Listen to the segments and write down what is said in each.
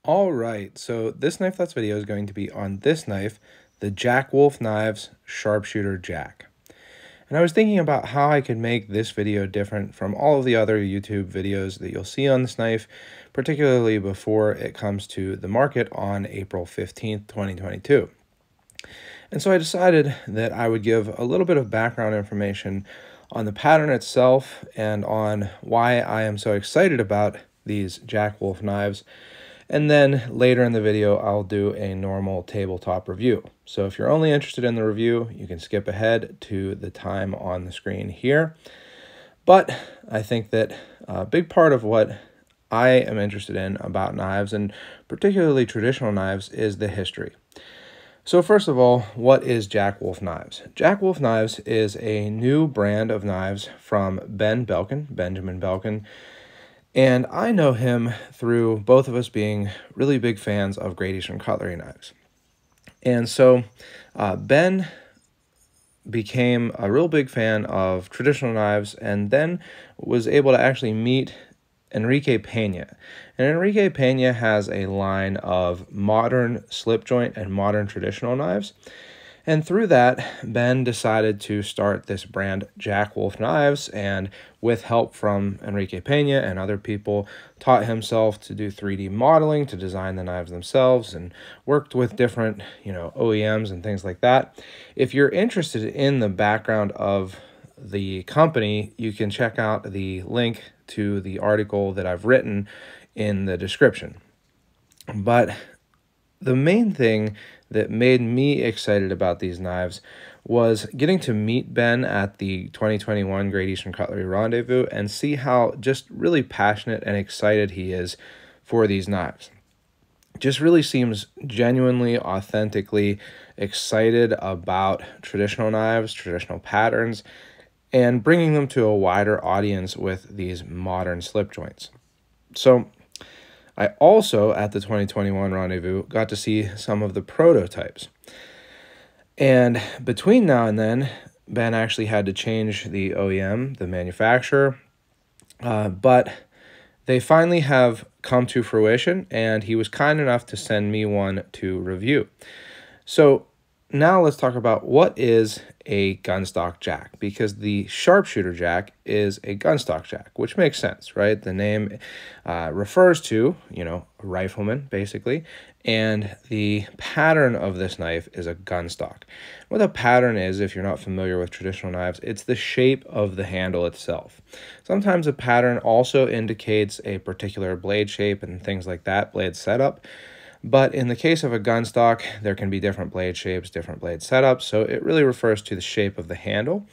All right, so this Knife Thoughts video is going to be on this knife, the Jack Wolf Knives Sharpshooter Jack. And I was thinking about how I could make this video different from all of the other YouTube videos that you'll see on this knife, particularly before it comes to the market on April 15th, 2022. And so I decided that I would give a little bit of background information on the pattern itself and on why I am so excited about these Jack Wolf knives. And then later in the video, I'll do a normal tabletop review. So if you're only interested in the review, you can skip ahead to the time on the screen here. But I think that a big part of what I am interested in about knives, and particularly traditional knives, is the history. So first of all, what is Jack Wolf Knives? Jack Wolf Knives is a new brand of knives from Benjamin Belkin. And I know him through both of us being really big fans of Great Eastern cutlery knives. And so Ben became a real big fan of traditional knives and then was able to actually meet Enrique Pena. And Enrique Pena has a line of modern slip joint and modern traditional knives. And through that, Ben decided to start this brand, Jack Wolf Knives, and with help from Enrique Pena and other people, taught himself to do 3D modeling, to design the knives themselves, and worked with different, OEMs and things like that. If you're interested in the background of the company, you can check out the link to the article that I've written in the description. But the main thing that made me excited about these knives was getting to meet Ben at the 2021 Great Eastern Cutlery Rendezvous and see how just really passionate and excited he is for these knives. Just really seems genuinely, authentically excited about traditional knives, traditional patterns, and bringing them to a wider audience with these modern slip joints. So I also, at the 2021 Rendezvous, got to see some of the prototypes. And between now and then, Ben actually had to change the OEM, the manufacturer, but they finally have come to fruition, and he was kind enough to send me one to review. So now let's talk about what is a gunstock jack, because the Sharpshooter jack is a gunstock jack, which makes sense, right? The name refers to, a rifleman, basically, and the pattern of this knife is a gunstock. What a pattern is, if you're not familiar with traditional knives, it's the shape of the handle itself. Sometimes a pattern also indicates a particular blade shape and things like that, blade setup. But in the case of a gunstock, there can be different blade shapes, different blade setups, so it really refers to the shape of the handle.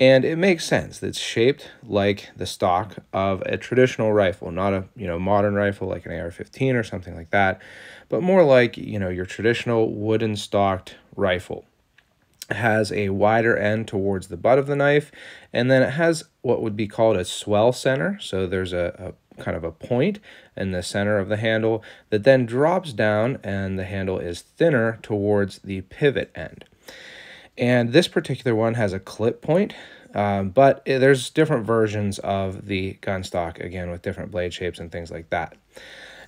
And it makes sense. It's shaped like the stock of a traditional rifle, not a modern rifle like an AR-15 or something like that, but more like your traditional wooden stocked rifle. It has a wider end towards the butt of the knife, and then it has what would be called a swell center. So there's a kind of a point in the center of the handle that then drops down, and the handle is thinner towards the pivot end. And this particular one has a clip point, but there's different versions of the gunstock, again, with different blade shapes and things like that.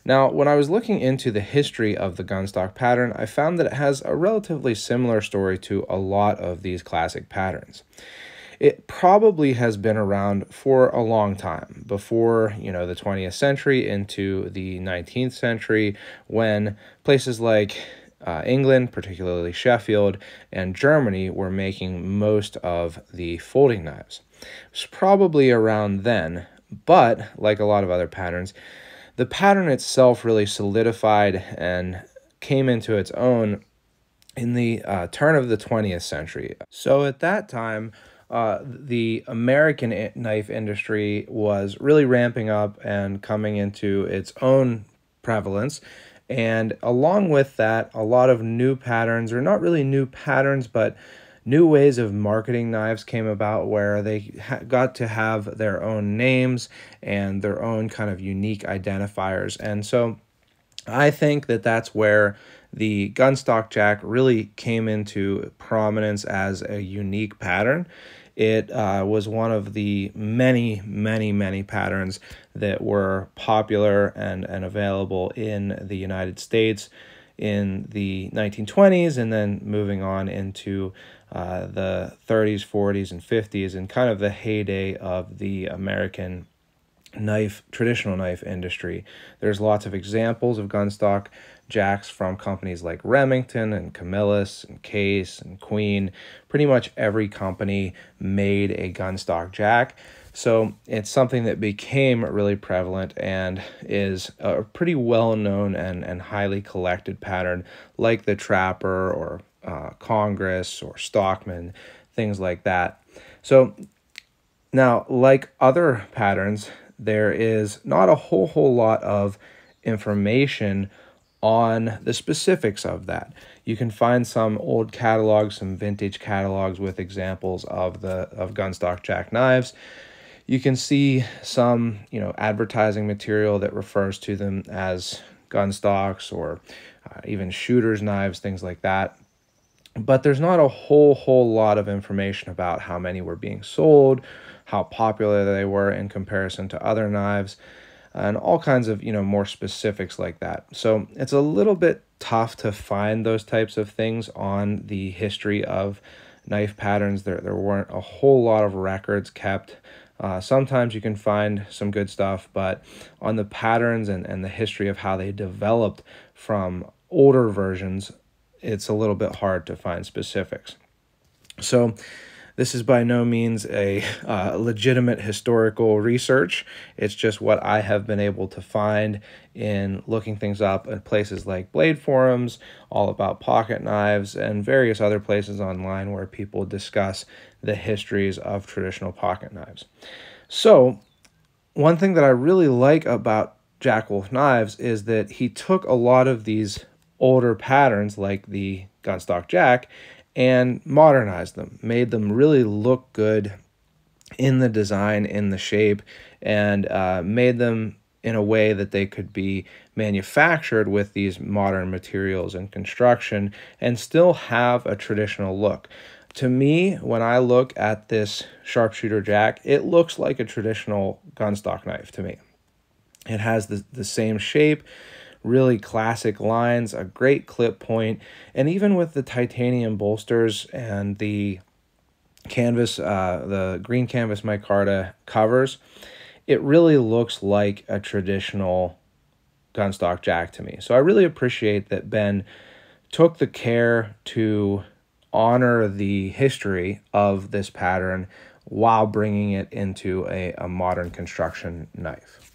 Now, when I was looking into the history of the gunstock pattern, I found that it has a relatively similar story to a lot of these classic patterns. It probably has been around for a long time, before, the 20th century into the 19th century, when places like England, particularly Sheffield, and Germany were making most of the folding knives. It was probably around then, but like a lot of other patterns, the pattern itself really solidified and came into its own in the turn of the 20th century. So at that time, the American knife industry was really ramping up and coming into its own prevalence. And along with that, a lot of new patterns, or not really new patterns, but new ways of marketing knives came about, where they got to have their own names and their own kind of unique identifiers. And so I think that that's where the gunstock jack really came into prominence as a unique pattern. It was one of the many, many, many patterns that were popular and available in the United States in the 1920s, and then moving on into the 30s, 40s, and 50s, and kind of the heyday of the American traditional knife industry. There's lots of examples of gunstock jacks from companies like Remington and Camillus and Case and Queen. Pretty much every company made a gunstock jack. So it's something that became really prevalent and is a pretty well-known and highly collected pattern, like the Trapper or Congress or Stockman, things like that. So now, like other patterns, there is not a whole lot of information on the specifics of that. You can find some old catalogs, some vintage catalogs with examples of gunstock jack knives. You can see some, advertising material that refers to them as gunstocks or even shooters knives, things like that. But there's not a whole lot of information about how many were being sold, how popular they were in comparison to other knives, and all kinds of, more specifics like that. So it's a little bit tough to find those types of things on the history of knife patterns. There weren't a whole lot of records kept. Sometimes you can find some good stuff, but on the patterns and the history of how they developed from older versions, it's a little bit hard to find specifics. So this is by no means a legitimate historical research. It's just what I have been able to find in looking things up in places like Blade Forums, All About Pocket Knives, and various other places online where people discuss the histories of traditional pocket knives. So one thing that I really like about Jack Wolf Knives is that he took a lot of these older patterns like the gunstock jack and modernized them, made them really look good in the design, in the shape, and made them in a way that they could be manufactured with these modern materials and construction and still have a traditional look. To me, when I look at this Sharpshooter jack, it looks like a traditional gunstock knife to me. It has the same shape, really classic lines, a great clip point, and even with the titanium bolsters and the canvas, the green canvas micarta covers, it really looks like a traditional gunstock jack to me. So I really appreciate that Ben took the care to honor the history of this pattern while bringing it into a modern construction knife.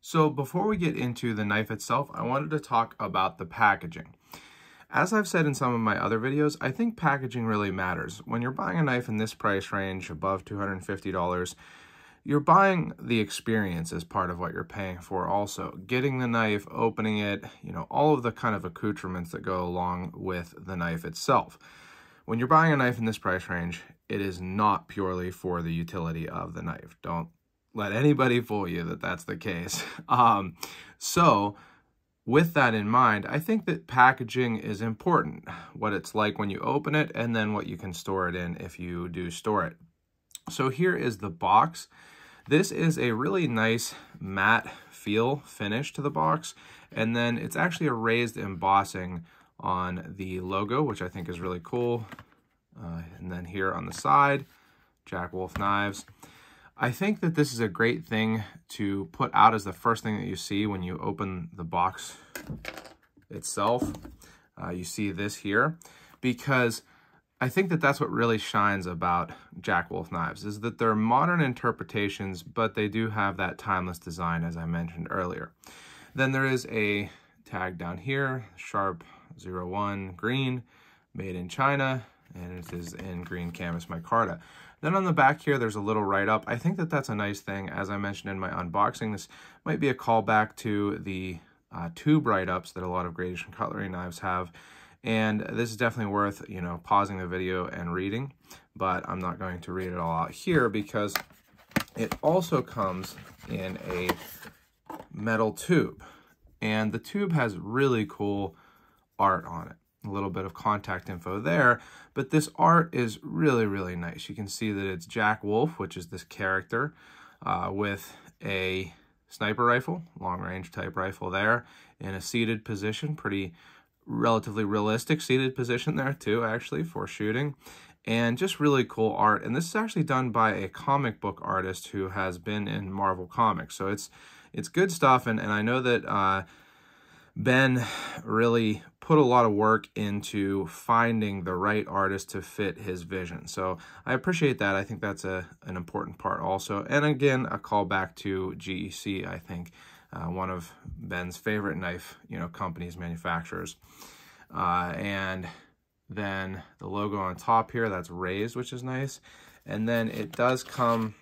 So before we get into the knife itself, I wanted to talk about the packaging. As I've said in some of my other videos, I think packaging really matters. When you're buying a knife in this price range, above $250, you're buying the experience as part of what you're paying for also. Getting the knife, opening it, all of the kind of accoutrements that go along with the knife itself. When you're buying a knife in this price range, it is not purely for the utility of the knife. Don't let anybody fool you that that's the case. So with that in mind, I think that packaging is important. What it's like when you open it, and then what you can store it in if you do store it. So here is the box. This is a really nice matte finish to the box, and then it's actually a raised embossing on the logo, which I think is really cool. And then here on the side, Jack Wolf Knives. I think that this is a great thing to put out as the first thing that you see when you open the box itself. You see this here, because I think that that's what really shines about Jack Wolf Knives, is that they're modern interpretations, but they do have that timeless design, as I mentioned earlier. Then there is a tag down here, Sharp 01 green, made in China, and it is in green canvas micarta. Then on the back here, there's a little write-up. I think that that's a nice thing. As I mentioned in my unboxing, this might be a callback to the tube write-ups that a lot of gradation cutlery knives have. And this is definitely worth, pausing the video and reading. But I'm not going to read it all out here because it also comes in a metal tube. And the tube has really cool art on it. a little bit of contact info there. But this art is really, really nice. You can see that it's Jack Wolf, which is this character, with a sniper rifle, long-range type rifle there, in a seated position, pretty relatively realistic seated position there too, actually, for shooting. And just really cool art. And this is actually done by a comic book artist who has been in Marvel Comics. So it's good stuff. And I know that Ben really put a lot of work into finding the right artist to fit his vision. So I appreciate that. I think that's an important part also. And again, a call back to GEC, I think, one of Ben's favorite knife, companies, manufacturers. And then the logo on top here, that's raised, which is nice. And then it does come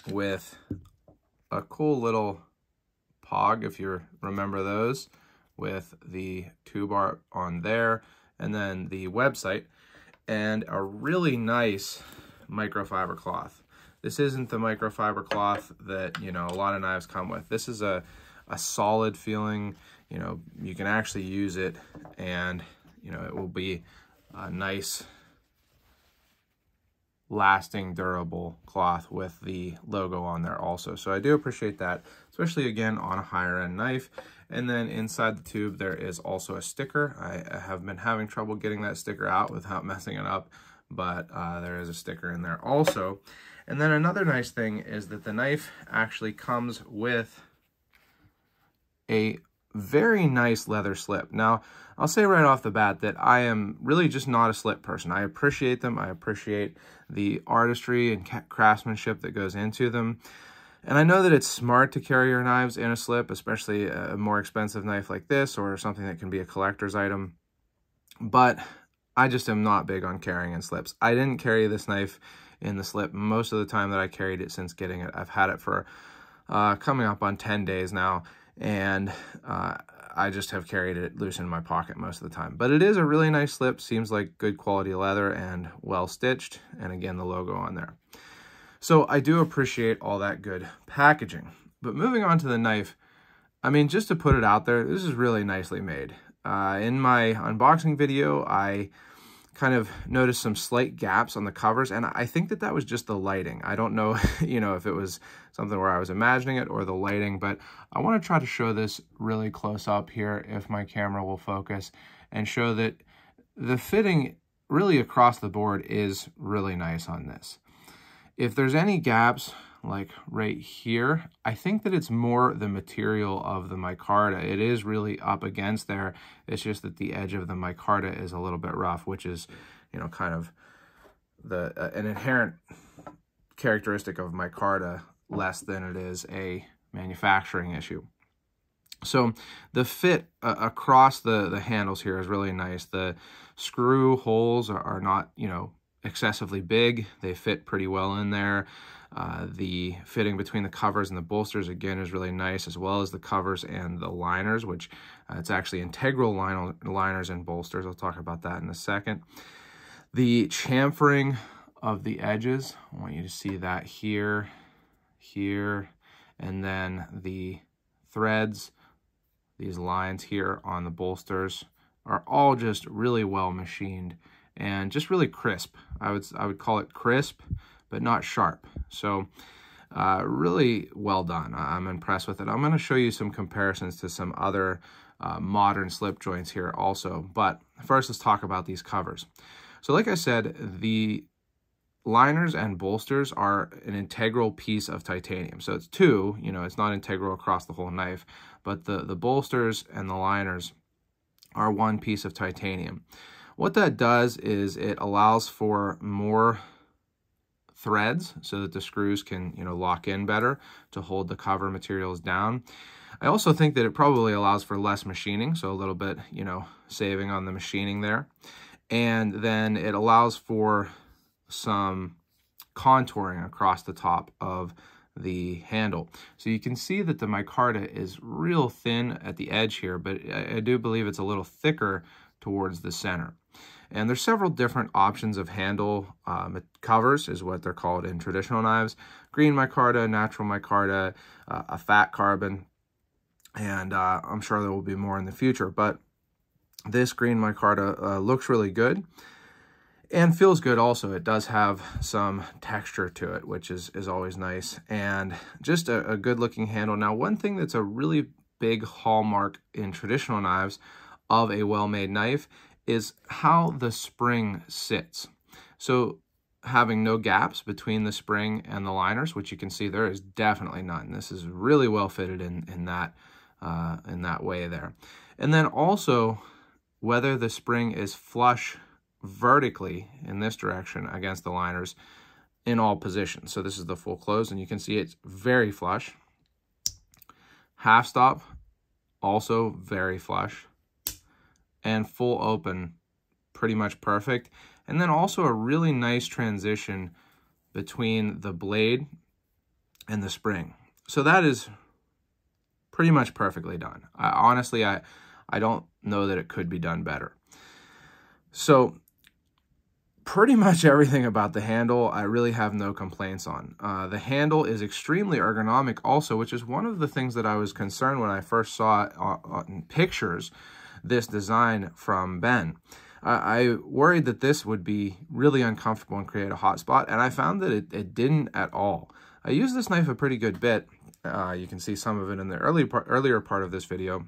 with a cool little pog, if you remember those, with the tube art on there, and then the website, and a really nice microfiber cloth. This isn't the microfiber cloth that, a lot of knives come with. This is a solid feeling, you can actually use it, and it will be a nice, lasting, durable cloth with the logo on there also. So I do appreciate that, especially again on a higher end knife. And then inside the tube there is also a sticker. I have been having trouble getting that sticker out without messing it up, but there is a sticker in there also. And then another nice thing is that the knife actually comes with a very nice leather slip. Now, I'll say right off the bat that I am really just not a slip person. I appreciate them. I appreciate the artistry and craftsmanship that goes into them. And I know that it's smart to carry your knives in a slip, especially a more expensive knife like this or something that can be a collector's item. But I just am not big on carrying in slips. I didn't carry this knife in the slip most of the time that I carried it since getting it. I've had it for coming up on 10 days now. And I just have carried it loose in my pocket most of the time. But it is a really nice slip, seems like good quality leather and well stitched, and again, the logo on there. So I do appreciate all that good packaging. But moving on to the knife, I mean, just to put it out there, this is really nicely made. In my unboxing video, I kind of noticed some slight gaps on the covers, and I think that was just the lighting. I don't know, if it was something where I was imagining it or the lighting, but I want to try to show this really close up here if my camera will focus, and show that the fitting really across the board is really nice on this. If there's any gaps, like right here, I think that it's more the material of the micarta. It is really up against there. It's just that the edge of the micarta is a little bit rough, which is, kind of an inherent characteristic of micarta, less than it is a manufacturing issue. So the fit across the handles here is really nice. The screw holes are not, excessively big. They fit pretty well in there. The fitting between the covers and the bolsters, again, is really nice, as well as the covers and the liners, which it's actually integral liners and bolsters. I'll talk about that in a second. The chamfering of the edges, I want you to see that here, and then the threads, these lines here on the bolsters are all just really well machined and just really crisp. I would call it crisp, but not sharp. So really well done. I'm impressed with it. I'm going to show you some comparisons to some other modern slip joints here also. But first, let's talk about these covers. So like I said, the liners and bolsters are an integral piece of titanium. So it's two, it's not integral across the whole knife, but the bolsters and the liners are one piece of titanium. What that does is it allows for more threads so that the screws can, lock in better to hold the cover materials down. I also think that it probably allows for less machining, so a little bit, saving on the machining there. And then it allows for some contouring across the top of the handle. So you can see that the micarta is real thin at the edge here, but I do believe it's a little thicker towards the center. And there's several different options of handle covers, is what they're called in traditional knives. Green micarta, natural micarta, a fat carbon, and I'm sure there will be more in the future. But This green micarta looks really good and feels good also. It does have some texture to it, which is always nice, and just a good looking handle. Now, one thing that's a really big hallmark in traditional knives of a well-made knife is how the spring sits. So having no gaps between the spring and the liners, which you can see there is definitely none. This is really well fitted in that way there. And then also whether the spring is flush vertically in this direction against the liners in all positions. So this is the full close, and you can see it's very flush. Half stop, also very flush. And full open, pretty much perfect. And then also a really nice transition between the blade and the spring. So that is pretty much perfectly done. Honestly, I don't know that it could be done better. So pretty much everything about the handle, I really have no complaints on. The handle is extremely ergonomic also, which is one of the things that I was concerned when I first saw it in pictures, this design from Ben. I worried that this would be really uncomfortable and create a hot spot, and I found that it didn't at all. I used this knife a pretty good bit. You can see some of it in the earlier part of this video,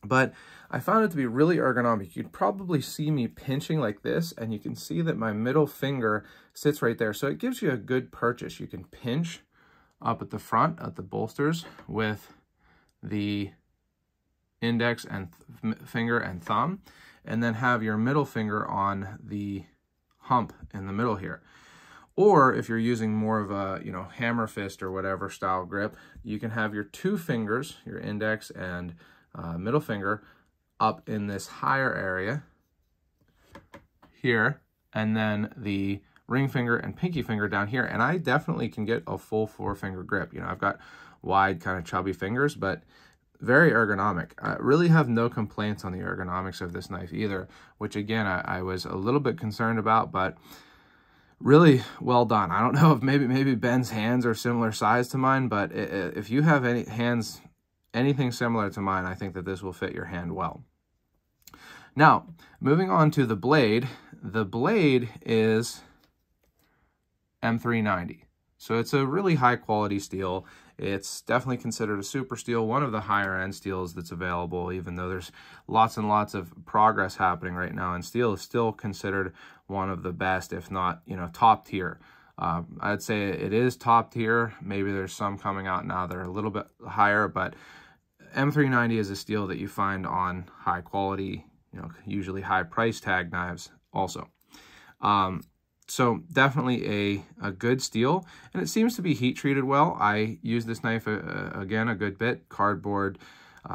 but I found it to be really ergonomic. You'd probably see me pinching like this, and you can see that my middle finger sits right there. So it gives you a good purchase. You can pinch up at the front, at the bolsters, with the index and finger and thumb, and then have your middle finger on the hump in the middle here. Or if you're using more of a, hammer fist or whatever style grip, you can have your two fingers, your index and middle finger, up in this higher area here, and then the ring finger and pinky finger down here. And I definitely can get a full 4-finger grip. I've got wide, kind of chubby fingers, but very ergonomic. I really have no complaints on the ergonomics of this knife either, which again, I was a little bit concerned about, but really well done. I don't know if maybe Ben's hands are similar size to mine, but if you have any hands, anything similar to mine, I think that this will fit your hand well. Now, moving on to the blade. The blade is M390. So it's a really high quality steel. It's definitely considered a super steel, one of the higher end steels that's available, even though there's lots and lots of progress happening right now, and steel is still considered one of the best, if not, top tier. I'd say it is top tier. Maybe there's some coming out now that are a little bit higher, but M390 is a steel that you find on high quality, usually high price tag knives also. So definitely a good steel, and it seems to be heat treated well. I use this knife again a good bit, cardboard,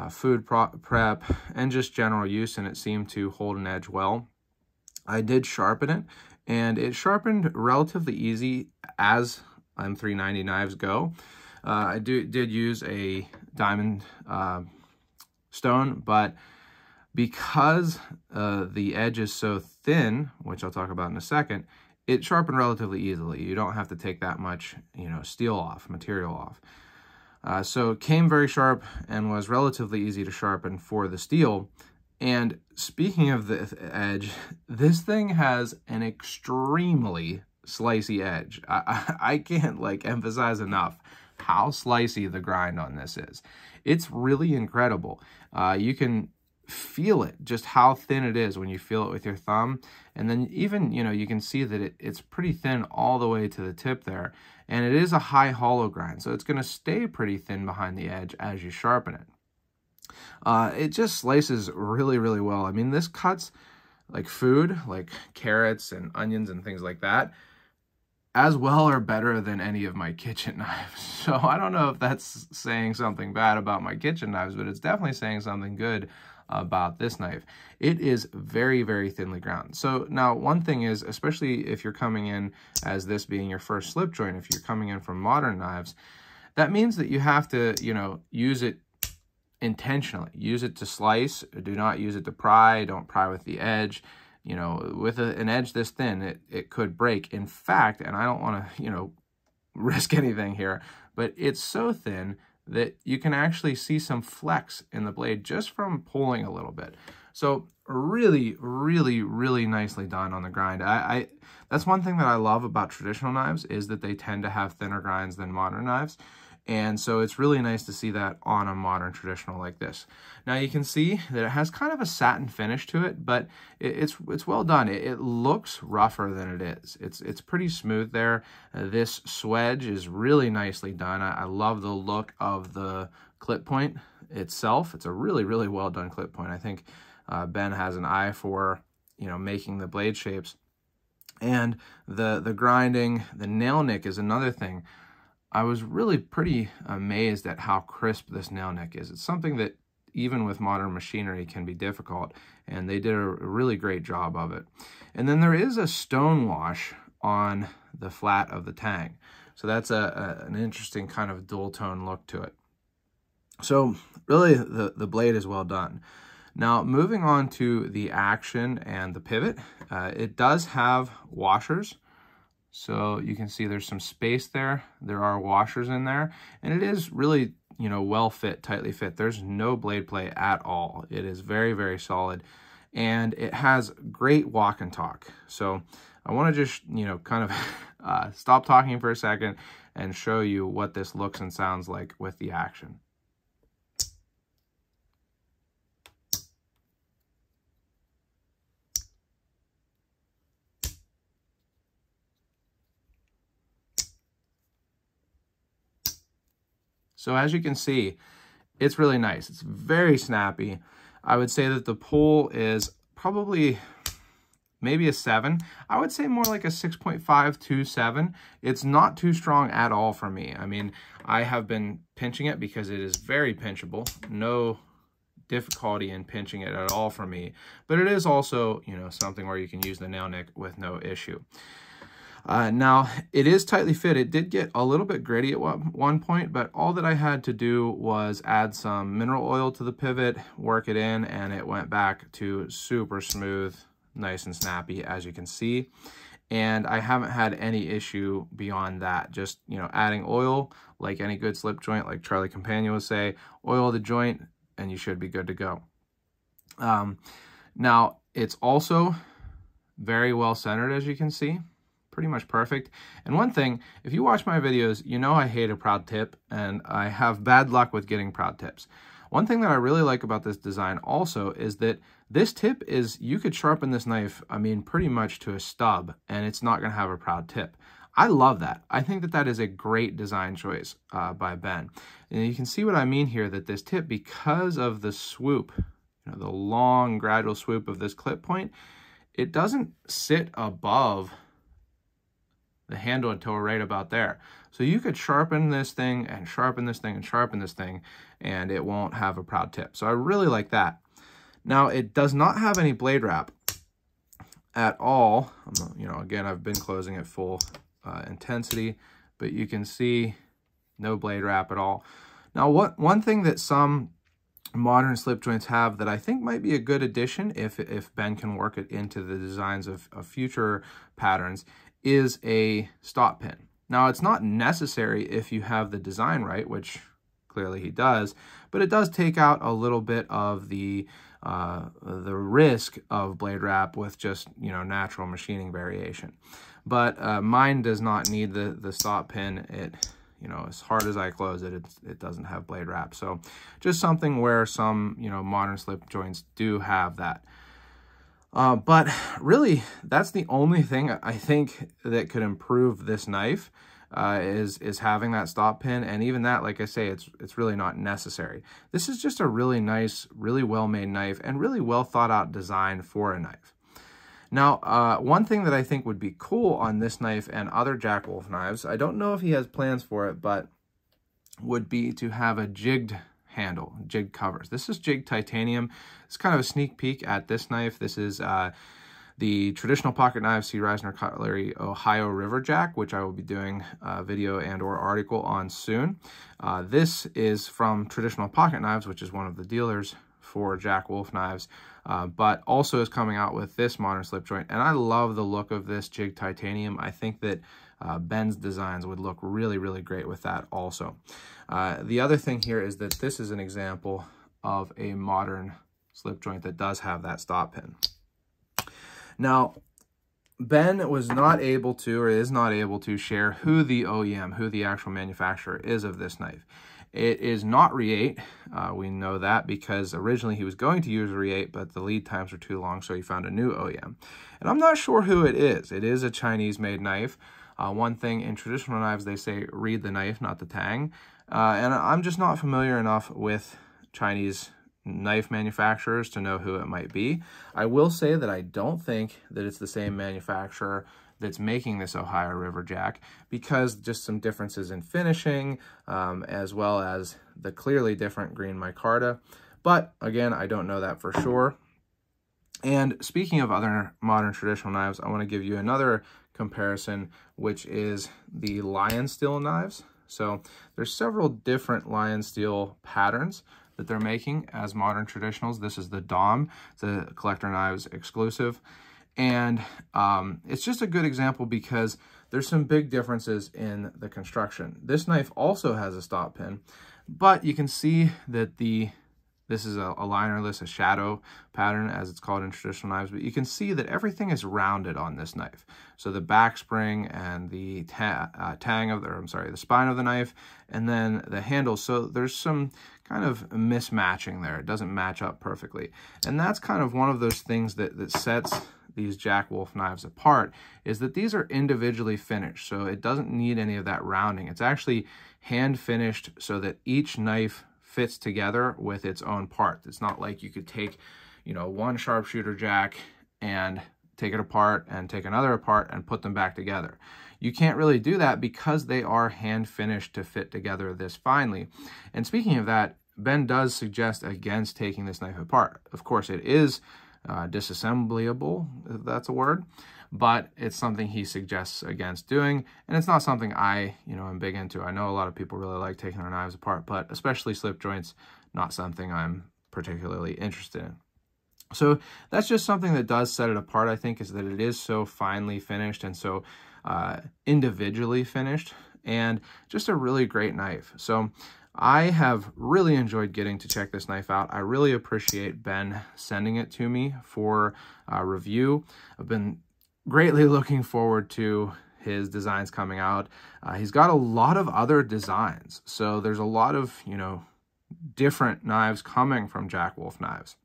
food prep, and just general use, and it seemed to hold an edge well. I did sharpen it, and it sharpened relatively easy as M390 knives go. I did use a diamond stone, but because the edge is so thin, which I'll talk about in a second, it sharpened relatively easily. You don't have to take that much, steel off, material off. So it came very sharp and was relatively easy to sharpen for the steel. And speaking of the edge, this thing has an extremely slicey edge. I can't emphasize enough how slicey the grind on this is. It's really incredible. You can feel it, just how thin it is when you feel it with your thumb. And then even, you can see that it's pretty thin all the way to the tip there. And it is a high hollow grind, so it's going to stay pretty thin behind the edge as you sharpen it. It just slices really, really well. I mean, this cuts like food, like carrots and onions and things like that, as well or better than any of my kitchen knives. So I don't know if that's saying something bad about my kitchen knives, but it's definitely saying something good about this knife. It is very, very thinly ground. So now one thing is, especially if you're coming in as this being your first slip joint, if you're coming in from modern knives, that means that you have to, use it intentionally. Use it to slice. Do not use it to pry. Don't pry with the edge. With an edge this thin, it could break. In fact, and I don't want to, risk anything here, but it's so thin that you can actually see some flex in the blade just from pulling a little bit. So really, really, really nicely done on the grind. That's one thing that I love about traditional knives, is that they tend to have thinner grinds than modern knives. And so it's really nice to see that on a modern traditional like this. Now you can see that it has kind of a satin finish to it, but it's well done. It looks rougher than it is. It's pretty smooth there. This swedge is really nicely done. I love the look of the clip point itself. It's a really, really well done clip point. I think Ben has an eye for, you know, making the blade shapes. And the grinding, the nail nick is another thing. I was really pretty amazed at how crisp this nail nick is. It's something that even with modern machinery can be difficult, and they did a really great job of it. And then there is a stone wash on the flat of the tang. So that's an interesting kind of dual tone look to it. So really the blade is well done. Now moving on to the action and the pivot, it does have washers. So you can see there's some space there. There are washers in there, and it is really, you know, well fit, tightly fit. There's no blade play at all. It is very, very solid, and it has great walk and talk. So I want to just, you know, kind of stop talking for a second and show you what this looks and sounds like with the action. So as you can see, it's really nice. It's very snappy. I would say that the pull is probably maybe a 7. I would say more like a 6.5 to 7. It's not too strong at all for me. I mean, I have been pinching it because it is very pinchable. No difficulty in pinching it at all for me. But it is also, you know, something where you can use the nail nick with no issue. Now, it is tightly fit. It did get a little bit gritty at one point, but all that I had to do was add some mineral oil to the pivot, work it in, and it went back to super smooth, nice and snappy, as you can see. And I haven't had any issue beyond that. Just, you know, adding oil, like any good slip joint, like Charlie Companion would say, oil the joint, and you should be good to go. Now, it's also very well centered, as you can see. Pretty much perfect. And one thing, if you watch my videos, you know I hate a proud tip, and I have bad luck with getting proud tips. One thing that I really like about this design also is that this tip is, you could sharpen this knife, I mean, pretty much to a stub, and it's not going to have a proud tip. I love that. I think that that is a great design choice by Ben. And you can see what I mean here, that this tip, because of the swoop, you know, the long gradual swoop of this clip point, it doesn't sit above the handle until right about there. So you could sharpen this thing and sharpen this thing and sharpen this thing, and it won't have a proud tip. So I really like that. Now, it does not have any blade wrap at all. You know, again, I've been closing at full intensity, but you can see no blade wrap at all. Now, one thing that some modern slip joints have that I think might be a good addition, if Ben can work it into the designs of future patterns, is a stop pin. Now, it's not necessary if you have the design right, which clearly he does, but it does take out a little bit of the risk of blade wrap with just, you know, natural machining variation. But mine does not need the stop pin. It, you know, as hard as I close it, it doesn't have blade wrap. So just something where some, you know, modern slip joints do have that. But really, that's the only thing I think that could improve this knife, is having that stop pin. And even that, like I say, it's really not necessary. This is just a really nice, really well-made knife, and really well thought out design for a knife. Now, one thing that I think would be cool on this knife and other Jack Wolf knives, I don't know if he has plans for it, but would be to have a jigged handle, jigged covers. This is jigged titanium. It's kind of a sneak peek at this knife. This is the traditional pocket knife C. Reisner Cutlery Ohio River Jack, which I will be doing a video and or article on soon. This is from Traditional Pocket Knives, which is one of the dealers for Jack Wolf knives, but also is coming out with this modern slip joint. And I love the look of this jigged titanium. I think that Ben's designs would look really, really great with that also. The other thing here is that this is an example of a modern slip joint that does have that stop pin. Now, Ben was not able to, or is not able to, share who the OEM, who the actual manufacturer is of this knife. It is not Re8. We know that because originally he was going to use Re8, but the lead times were too long, so he found a new OEM. And I'm not sure who it is. It is a Chinese-made knife. One thing in traditional knives, they say read the knife, not the tang. And I'm just not familiar enough with Chinese knife manufacturers to know who it might be. I will say that I don't think that it's the same manufacturer that's making this Ohio River Jack, because just some differences in finishing, as well as the clearly different green micarta. But again, I don't know that for sure. And speaking of other modern traditional knives, I want to give you another comparison, which is the lion steel knives. So there's several different lion steel patterns that they're making as modern traditionals. This is the Dom, the Collector Knives exclusive. And it's just a good example because there's some big differences in the construction. This knife also has a stop pin, but you can see that this is a linerless, a shadow pattern, as it's called in traditional knives, but you can see that everything is rounded on this knife. So the back spring and the the spine of the knife, and then the handle. So there's some kind of mismatching there. It doesn't match up perfectly. And that's kind of one of those things that sets these Jack Wolf knives apart, is that these are individually finished. So it doesn't need any of that rounding. It's actually hand finished so that each knife fits together with its own part. It's not like you could take, one sharpshooter jack and take it apart and take another apart and put them back together. You can't really do that because they are hand finished to fit together this finely. And speaking of that, Ben does suggest against taking this knife apart. Of course, it is disassemblyable, if that's a word, but it's something he suggests against doing, and it's not something I, am big into. I know a lot of people really like taking their knives apart, but especially slip joints, not something I'm particularly interested in. So that's just something that does set it apart, I think, is that it is so finely finished and so individually finished, and just a really great knife. So I have really enjoyed getting to check this knife out. I really appreciate Ben sending it to me for review. I've been greatly looking forward to his designs coming out. He's got a lot of other designs, so there's a lot of, different knives coming from Jack Wolf Knives.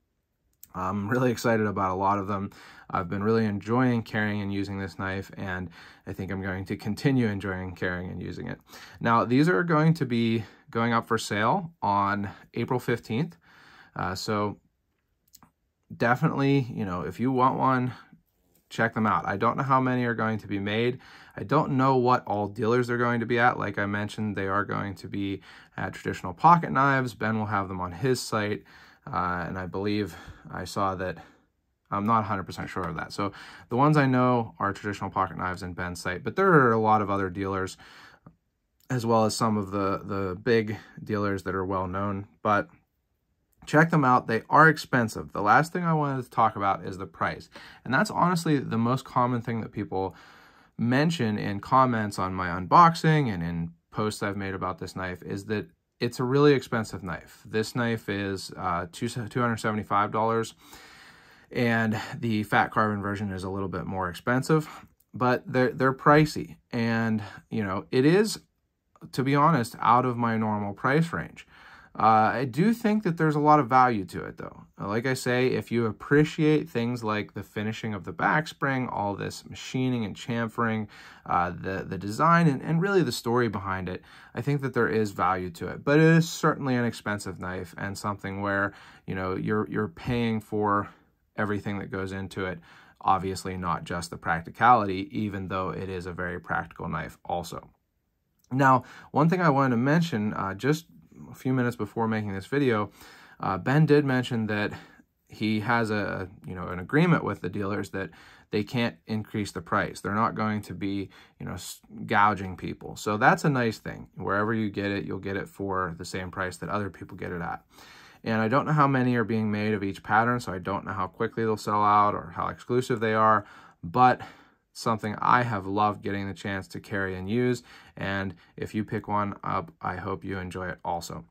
I'm really excited about a lot of them. I've been really enjoying carrying and using this knife, and I think I'm going to continue enjoying carrying and using it. Now, these are going to be going up for sale on April 15th. So definitely, if you want one, check them out. I don't know how many are going to be made. I don't know what all dealers they're going to be at. Like I mentioned, they are going to be at Traditional Pocket Knives. Ben will have them on his site. And I believe I saw that, I'm not 100% sure of that. So the ones I know are Traditional Pocket Knives and Ben's site, but there are a lot of other dealers, as well as some of the big dealers that are well known. But check them out. They are expensive. The last thing I wanted to talk about is the price. And that's honestly the most common thing that people mention in comments on my unboxing and in posts I've made about this knife, is that it's a really expensive knife. This knife is $275, and the fat carbon version is a little bit more expensive, but they're pricey. And, it is, to be honest, out of my normal price range. I do think that there's a lot of value to it, though. Like I say, if you appreciate things like the finishing of the back spring, all this machining and chamfering, the design, and really the story behind it, I think that there is value to it. But it is certainly an expensive knife, and something where, you're paying for everything that goes into it. Obviously not just the practicality, even though it is a very practical knife also. Now, one thing I wanted to mention, just a few minutes before making this video, Ben did mention that he has an agreement with the dealers that they can't increase the price. They're not going to be, gouging people. So that's a nice thing. Wherever you get it, you'll get it for the same price that other people get it at. And I don't know how many are being made of each pattern, so I don't know how quickly they'll sell out or how exclusive they are, but something I have loved getting the chance to carry and use. And if you pick one up, I hope you enjoy it also.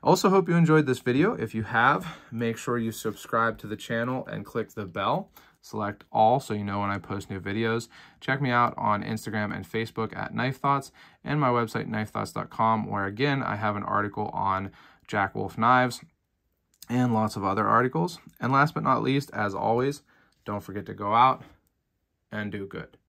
I also hope you enjoyed this video. If you have, make sure you subscribe to the channel and click the bell. Select all so you know when I post new videos. Check me out on Instagram and Facebook at Knife Thoughts, and my website knifethoughts.com, where again I have an article on Jack Wolf knives and lots of other articles. And last but not least, as always, don't forget to go out and do good.